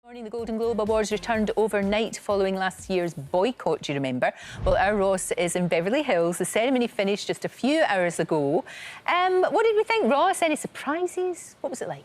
Morning, the Golden Globe Awards returned overnight following last year's boycott, do you remember? Well, our Ross is in Beverly Hills. The ceremony finished just a few hours ago. What did we think, Ross? Any surprises? What was it like?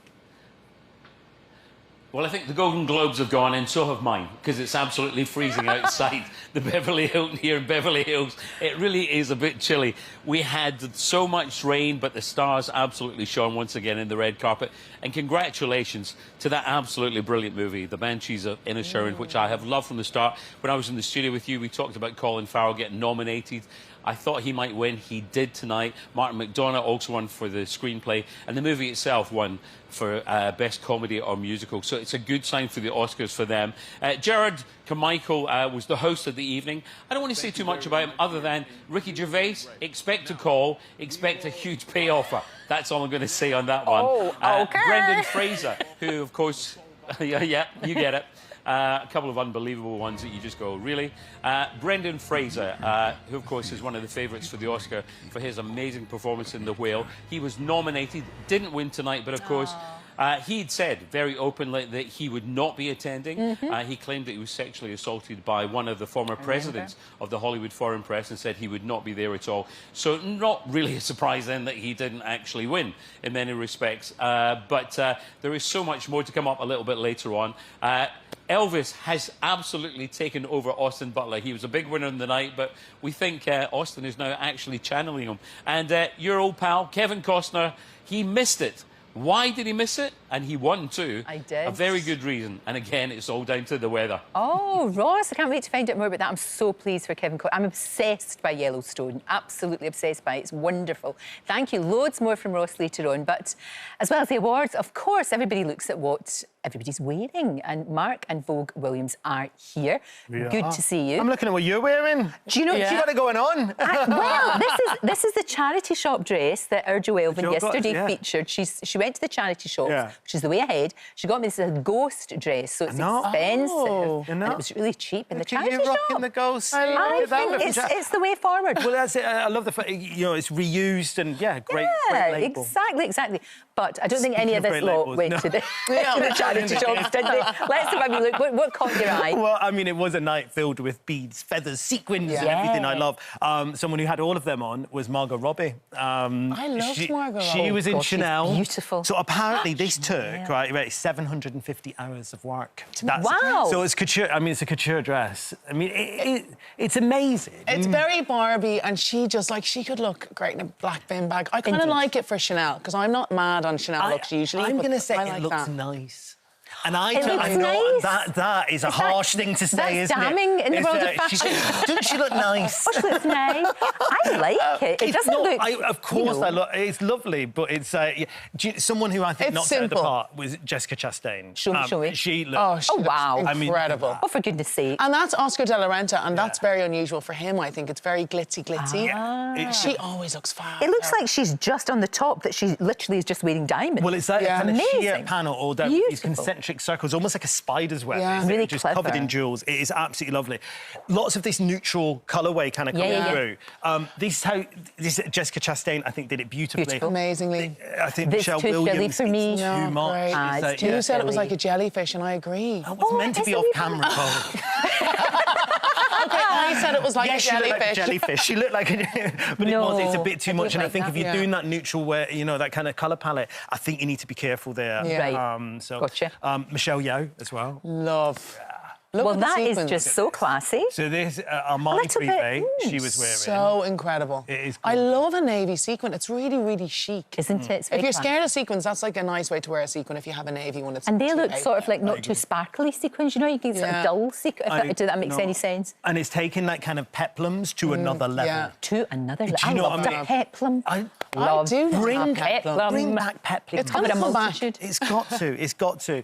Well, I think the Golden Globes have gone and so have mine, because it's absolutely freezing outside the Beverly Hilton here in Beverly Hills. It really is a bit chilly. We had so much rain, but the stars absolutely shone once again in the red carpet. And congratulations to that absolutely brilliant movie, The Banshees of Inisherin, which I have loved from the start. When I was in the studio with you, we talked about Colin Farrell getting nominated. I thought he might win. He did tonight. Martin McDonagh also won for the screenplay, and the movie itself won for Best Comedy or Musical. So it's a good sign for the Oscars for them. Gerard Carmichael was the host of the evening. I don't want to say too much about him other than Ricky Gervais, expect a call, expect a huge pay offer. That's all I'm going to say on that one. Oh, okay. Brendan Fraser, who, of course, yeah, you get it. A couple of unbelievable ones that you just go, really? Brendan Fraser, who, of course, is one of the favourites for the Oscar for his amazing performance in The Whale. He was nominated, didn't win tonight, but, of course, he'd said very openly that he would not be attending. He claimed that he was sexually assaulted by one of the former presidents of the Hollywood Foreign Press and said he would not be there at all. So not really a surprise then that he didn't actually win in many respects. But there is so much more to come up a little bit later on. Elvis has absolutely taken over Austin Butler. He was a big winner in the night, but we think Austin is now actually channeling him. And your old pal, Kevin Costner, he missed it. Why did he miss it? And he won too. I did. A very good reason. And again, it's all down to the weather. Oh, Ross, I can't wait to find out more about that. I'm so pleased for Kevin Costner. I'm obsessed by Yellowstone. Absolutely obsessed by it. It's wonderful. Thank you. Loads more from Ross later on. But as well as the awards, of course, everybody looks at what everybody's wearing. And Mark and Vogue Williams are here. Yeah. Good to see you. I'm looking at what you're wearing. Do you know... You got it going on. Well, this is the charity shop dress that our Joelvin yesterday featured. She went to the charity shop, which is the way ahead. She got me this ghost dress, so it's expensive. And it was really cheap in the charity shop. You're rocking the ghost. I think it's the way forward. Well, that's it. I love the fact, you know, it's reused and, great label. Exactly. But I don't think any of this lot went to the charity shops, did they? Let's have a look. What caught your eye? Well, I mean, it was a night filled with beads, feathers, sequins and everything I love. Someone who had all of them on was Margot Robbie. I loved Margot Robbie. She was in Chanel. Beautiful. So apparently this took, right, 750 hours of work. Wow. So it's couture. I mean, it's a couture dress. I mean, it's amazing. It's very Barbie, and she just, like, she could look great in a black bin bag. I kind of like it for Chanel, because I'm not mad on Chanel looks usually. I'm going to say it looks nice. And I know that is a harsh thing to say, isn't it? That's damning in the world of fashion. Doesn't she look nice? Oh, she looks nice. I like it. It doesn't look... Of course, it's lovely, but it's... someone who I think knocked out of the park was Jessica Chastain. Show me. She looked... Oh, wow. Incredible. Oh, for goodness sake. And that's Oscar de la Renta, and that's very unusual for him, I think. It's very glitzy. She always looks fab. It looks like she's just on the top, that she literally is just wearing diamonds. Well, it's that kind of sheer panel, or these concentric circles, almost like a spider's web. Really just clever. Covered in jewels. It is absolutely lovely. Lots of this neutral colourway kind of coming through. This Jessica Chastain, I think, did it beautifully. Amazingly. I think This Michelle too Williams, for me. too much. You said it was like a jellyfish, and I agree. I was meant to be off camera, Cole. Okay, I said it was like a jellyfish. She looked like a but it's a bit too much. And I think if you're doing that neutral wear, you know, that kind of colour palette, I think you need to be careful there. Right. Gotcha. Michelle Yeoh as well. Love. Well, that is just so classy. So this Armani Privé she was wearing. So incredible. It is. I love a navy sequin. It's really, really chic. Isn't it? If you're scared of sequins, that's like a nice way to wear a sequin if you have a navy one. And they look sort of like not too sparkly sequins, you know, you can sort of dull sequins, if that makes any sense. And it's taking that kind of peplums to another level. To another level. Do you know what I mean? Peplum. I do bring peplum. Bring back peplum. It's covered in multitude. It's got to. It's got to.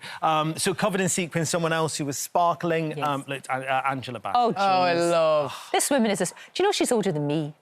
So covered in sequins, someone else who was sparkling. Angela Baffles. Oh, geez. I love. This woman is... Do you know she's older than me?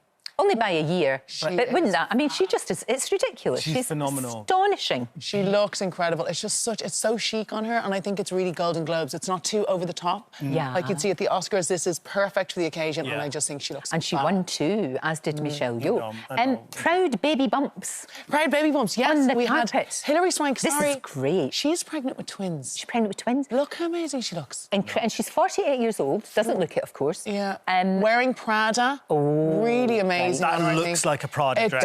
Only by a year. But wouldn't that? I mean, she just is... It's ridiculous. She's phenomenal. Astonishing. She looks incredible. It's just such... It's so chic on her, and I think it's really Golden Globes. It's not too over the top. Yeah. Like you'd see at the Oscars, this is perfect for the occasion, and I just think she looks... And she won too, as did Michelle Yeoh. Proud baby bumps. Proud baby bumps, yes. On the we carpet. had Hilary Swank. This is great. She's pregnant with twins. She's pregnant with twins. Look how amazing she looks. And she's 48 years old. Doesn't look it, of course. Yeah. Wearing Prada. Really amazing. That looks like a Prada dress.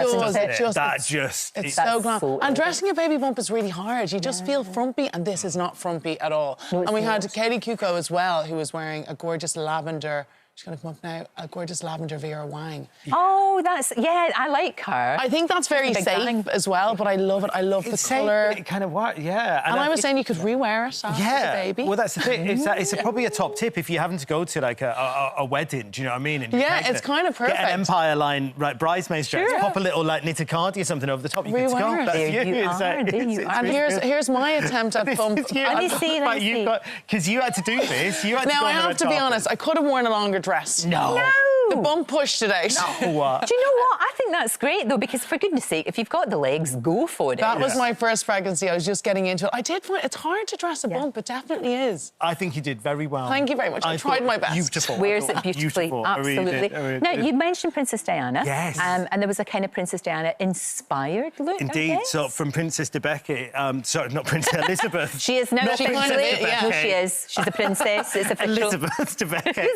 It's so glam. And dressing a baby bump is really hard. You just feel frumpy, and this is not frumpy at all. No, and we had Kaylee Cuoco as well, who was wearing a gorgeous lavender... She's going to come up now. A gorgeous lavender Vera Wang. Oh, yeah, I like her. I think that's very safe as well, but I love it. I love the colour. It kind of works, yeah. And I was saying you could rewear it after the baby. Well, that's the thing. It's probably a top tip if you're having to go to like a wedding. Do you know what I mean? And it's kind of perfect. Get an Empire line bridesmaid's dress. Pop a little like knitted cardi or something over the top. You can go. That's you. And here's my attempt at bump. Let me see. Because you had to do this. Now I have to be honest. I could have worn a longer dress. No. The bump pushed today. No. Do you know what? I think that's great, though, because for goodness sake, if you've got the legs, go for it. That was my first pregnancy. I was just getting into it. I did find it's hard to dress a bump. It definitely is. I think you did very well. Thank you very much. I tried my best. Beautiful. Wears it beautifully. Absolutely. Now, you mentioned Princess Diana. Yes. And there was a kind of Princess Diana-inspired look, Indeed. So from Princess de Becky... sorry, not Princess Elizabeth. She is now officially... No, she is. She's a princess. It's official. Elizabeth de Becky.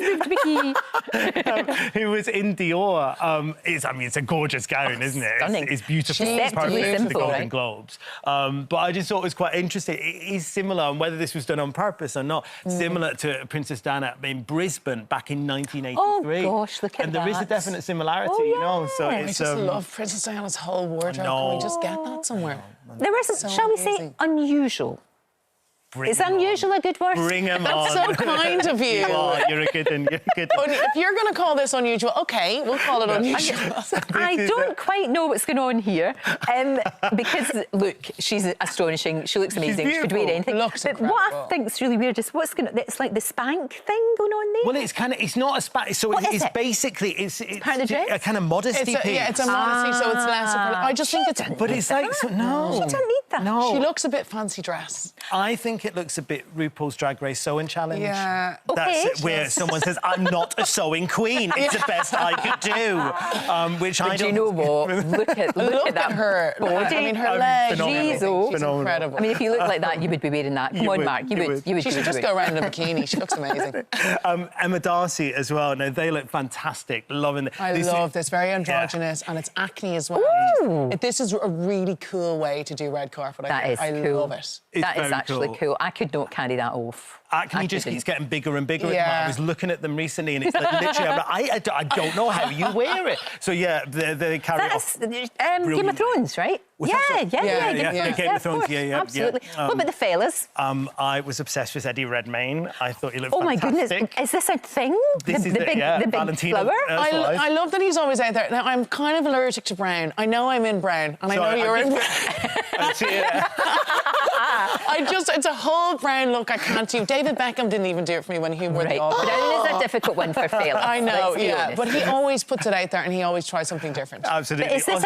Who was in Dior. It's a gorgeous gown, isn't it? Stunning. It's beautiful. It's perfect for the Golden right? Globes. But I just thought it was quite interesting. It is similar, and whether this was done on purpose or not, similar to Princess Diana in Brisbane back in 1983. Oh, gosh, look at and that. there is a definite similarity, Oh, you know. So yeah. it's, I just love Princess Diana's whole wardrobe. Can we just get that somewhere? There was, shall we say, unusual. Is unusual a good word? Bring them That's on. so kind of you. You're a good one. You're a good one. If you're going to call this unusual, OK, we'll call it unusual. I don't quite know what's going on here. Because, look, she's astonishing. She looks amazing. She could wear anything. Looks but what I think's really weird is what's going on... It's like the spank thing going on there. Well, it's not a spank. So it's basically... It's part of the dress? a kind of modesty piece. Yeah, it's a modesty, so it's less... I just think it's... But it's like... No. She doesn't need that. No. She looks a bit fancy dress. I think it looks a bit RuPaul's Drag Race Sewing Challenge. Yeah. That's it, where someone says, I'm not a sewing queen. It's the best I could do. Which I don't... Do you know what? Look at that. Her body. I mean, her legs. She's incredible. I mean, if you look like that, you would be wearing that. Come on, Mark. You would. She should just go around in a bikini. She looks amazing. Emma Darcy as well. No, they look fantastic. Loving it. I love this. Very androgynous. And it's acne as well. Ooh. This is a really cool way to do red carpet. I love it. That is actually cool. I could not carry that off. Acne just keeps getting bigger and bigger. Yeah. I was looking at them recently, and it's like literally, I don't know how you wear it. So yeah, they carry That's off. Game of Thrones, right? Was Yeah, Game of Thrones. Yeah, absolutely. What about the fellas? I was obsessed with Eddie Redmayne. I thought he looked Oh my fantastic. goodness, is this a thing? This is the big Valentino. flower? I love that he's always out there. Now, I'm kind of allergic to brown. I know I'm in brown, and I know you're in brown. It's a whole brown look I can't do. David Beckham didn't even do it for me when he wore the all. Brown is a difficult one for fellas. I know, but he always puts it out there, and he always tries something different. Absolutely. Is this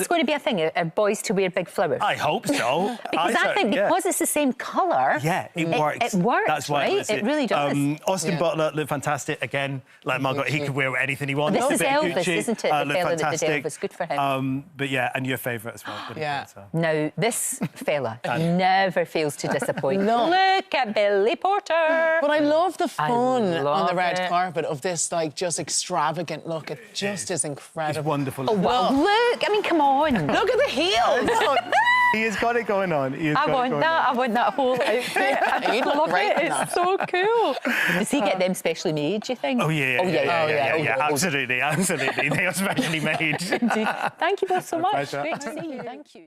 going to be a thing? Are boys to wear big flowers? I hope so. Because I think because it's the same colour. Yeah, it works. It works. That's why right? It really does. Austin Butler looked fantastic again. Like Margot, he could wear anything he wanted. This is Elvis, isn't it? The fella that did Elvis. Good for him. But yeah, and your favourite as well. Yeah. Now this fella never fails to disappoint. Look at Billy Porter. But I love the fun on the red carpet of this, like, just extravagant look. It just is incredible. It's wonderful. Oh, wow. Look, I mean, come on. Look at the heels. He has got it going on. I want that whole outfit. I love it. It's so cool. Does he get them specially made, do you think? Oh, yeah. Absolutely. They are specially made. Indeed. Thank you both so much. Pleasure. Great to see you. Thank you.